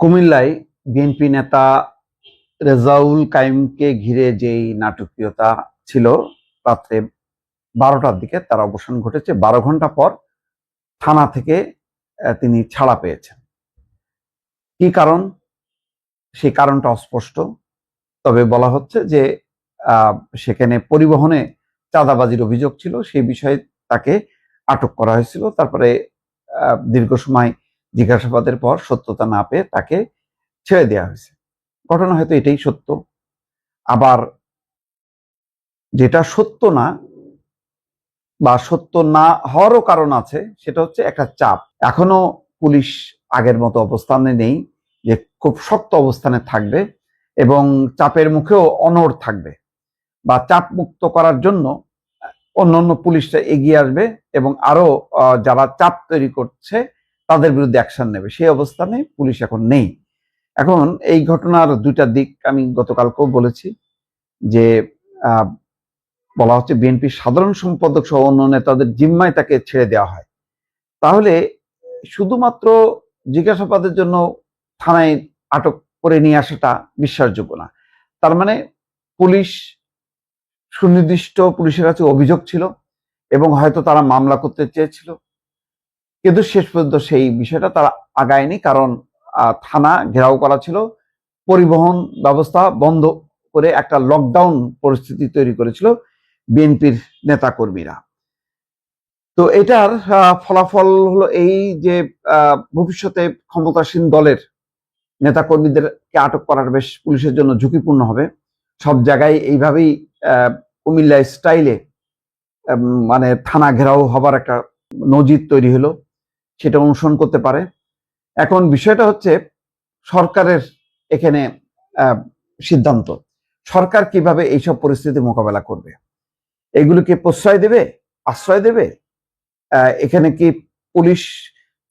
কুমিল্লায় বিএনপি নেতা রেজাউল কাইমকে ঘিরে যেই নাটকীয়তা ছিল, রাত্রে 12টার দিকে তার অবসান ঘটেছে। 12 ঘন্টা পর থানা থেকে তিনি ছাড়া পেয়েছেন। কি কারণ? সেই কারণটা অস্পষ্ট। তবে বলা হচ্ছে যে সেখানে পরিবহনে চাঁদাবাজির অভিযোগ ছিল, সেই বিষয়ে তাকে আটক করা হয়েছিল। তারপরে দীর্ঘ সময় জিজ্ঞাসাবাদের পর সত্যতা না পেয়ে তাকে ছেড়ে দেওয়া হয়েছে। ঘটনা হয়তো এটাই সত্য। আবার যেটা সত্য না বা সত্য না হওয়ারও কারণ আছে, সেটা হচ্ছে একটা চাপ। এখনো পুলিশ আগের মতো অবস্থানে নেই যে খুব শক্ত অবস্থানে থাকবে এবং চাপের মুখেও অনড় থাকবে, বা চাপ মুক্ত করার জন্য অন্যান্য পুলিশরা এগিয়ে আসবে এবং আরো যারা চাপ তৈরি করছে তাদের বিরুদ্ধে অ্যাকশন নেবে। সেই অবস্থানে পুলিশ এখন নেই। এখন এই ঘটনার দুইটা দিক আমি গতকালকেও বলেছি যে বলা হচ্ছে বিএনপির সাধারণ সম্পাদক সহ অন্য নেতাদের জিম্মায় তাকে ছেড়ে দেওয়া হয়, তাহলে শুধুমাত্র জিজ্ঞাসাবাদের জন্য থানায় আটক করে নিয়ে আসাটা বিশ্বাসযোগ্য না। তার মানে পুলিশ সুনির্দিষ্ট পুলিশের কাছে অভিযোগ ছিল এবং হয়তো তারা মামলা করতে চেয়েছিল, কিন্তু শেষ পর্যন্ত সেই বিষয়টা তারা আগায়নি, কারণ থানা ঘেরাও করা ছিল, পরিবহন ব্যবস্থা বন্ধ করে একটা লকডাউন পরিস্থিতি তৈরি করেছিল বিএনপির নেতাকর্মীরা। তো এটার ফলাফল হলো এই যে ভবিষ্যতে ক্ষমতাসীন দলের নেতাকর্মীদেরকে আটক করার বেশ পুলিশের জন্য ঝুঁকিপূর্ণ হবে। সব জায়গায় এইভাবেই কুমিল্লা স্টাইলে মানে থানা ঘেরাও হবার একটা নজির তৈরি হলো, সেটা অনুসরণ করতে পারে। এখন বিষয়টা হচ্ছে সরকারের এখানে সিদ্ধান্ত, সরকার কিভাবে এইসব পরিস্থিতি মোকাবেলা করবে। এগুলোকে প্রশ্রয় দেবে, আশ্রয় দেবে? এখানে কি পুলিশ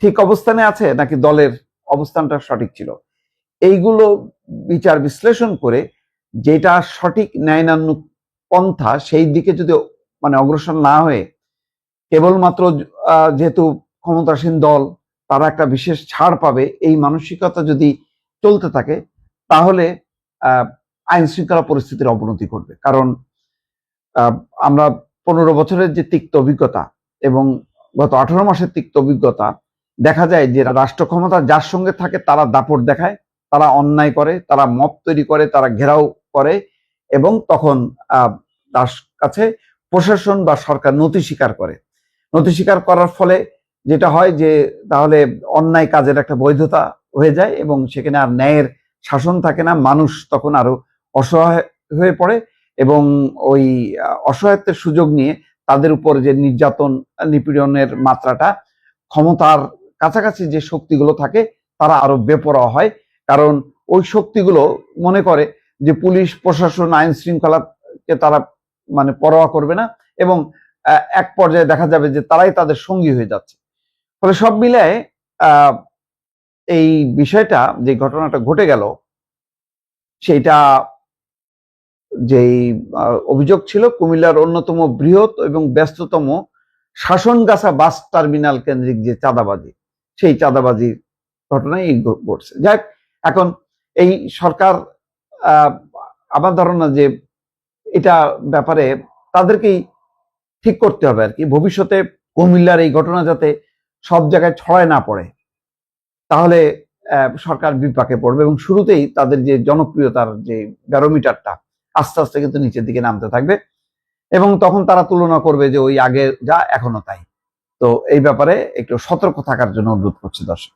ঠিক অবস্থানে আছে নাকি দলের অবস্থানটা সঠিক ছিল? এইগুলো বিচার বিশ্লেষণ করে যেটা সঠিক ন্যায়ানুগ পন্থা, সেই দিকে যদি মানে অগ্রসর না হয়ে কেবলমাত্র যেহেতু ক্ষমতাসীন দল তারা একটা বিশেষ ছাড় পাবে, এই মানসিকতা যদি চলতে থাকে, তাহলে আইন শৃঙ্খলা পরিস্থিতির অবনতি ঘটবে। কারণ আমরা 15 বছরের যে তিক্ত অভিজ্ঞতা এবং গত 18 মাসের তিক্ত অভিজ্ঞতা, দেখা যায় যে রাষ্ট্র ক্ষমতা যার সঙ্গে থাকে তারা দাপট দেখায়, তারা অন্যায় করে, তারা মব তৈরি করে, তারা ঘেরাও করে, এবং তখন তার কাছে প্রশাসন বা সরকার নতি স্বীকার করে। নতি স্বীকার করার ফলে যেটা হয় যে তাহলে অন্যায় কাজের একটা বৈধতা হয়ে যায় এবং সেখানে আর ন্যায়ের শাসন থাকে না। মানুষ তখন আরো অসহায় হয়ে পড়ে এবং ওই অসহায়ত্বের সুযোগ নিয়ে তাদের উপর যে নির্যাতন নিপীড়নের মাত্রাটা, ক্ষমতার কাছাকাছি যে শক্তিগুলো থাকে তারা আরো বেপরোয়া হয়। কারণ ওই শক্তিগুলো মনে করে যে পুলিশ প্রশাসন আইন শৃঙ্খলাকে তারা মানে পরোয়া করবে না, এবং এক পর্যায়ে দেখা যাবে যে তারাই তাদের সঙ্গী হয়ে যাচ্ছে। ফলে সব মিলায় এই বিষয়টা, যে ঘটনাটা ঘটে গেল, সেইটা যেই অভিযোগ ছিল কুমিল্লার অন্যতম বৃহৎ এবং ব্যস্ততম শাসনগাছা বাস টার্মিনাল কেন্দ্রিক যে চাঁদাবাজি, সেই চাঁদাবাজির ঘটনায় এই ঘটছে। যাই এখন এই সরকার আমার ধারণা যে এটা ব্যাপারে তাদেরকেই ঠিক করতে হবে আর কি। ভবিষ্যতে কুমিল্লার এই ঘটনা যাতে সব জায়গায় ছড়ায় না পড়ে, তাহলে সরকার বিপাকে পড়বে এবং শুরুতেই তাদের যে জনপ্রিয়তার যে ব্যারোমিটারটা আস্তে আস্তে কিন্তু নিচের দিকে নামতে থাকবে এবং তখন তারা তুলনা করবে যে ওই আগে যা এখনো তাই। তো এই ব্যাপারে একটু সতর্ক থাকার জন্য অনুরোধ করছি দর্শক।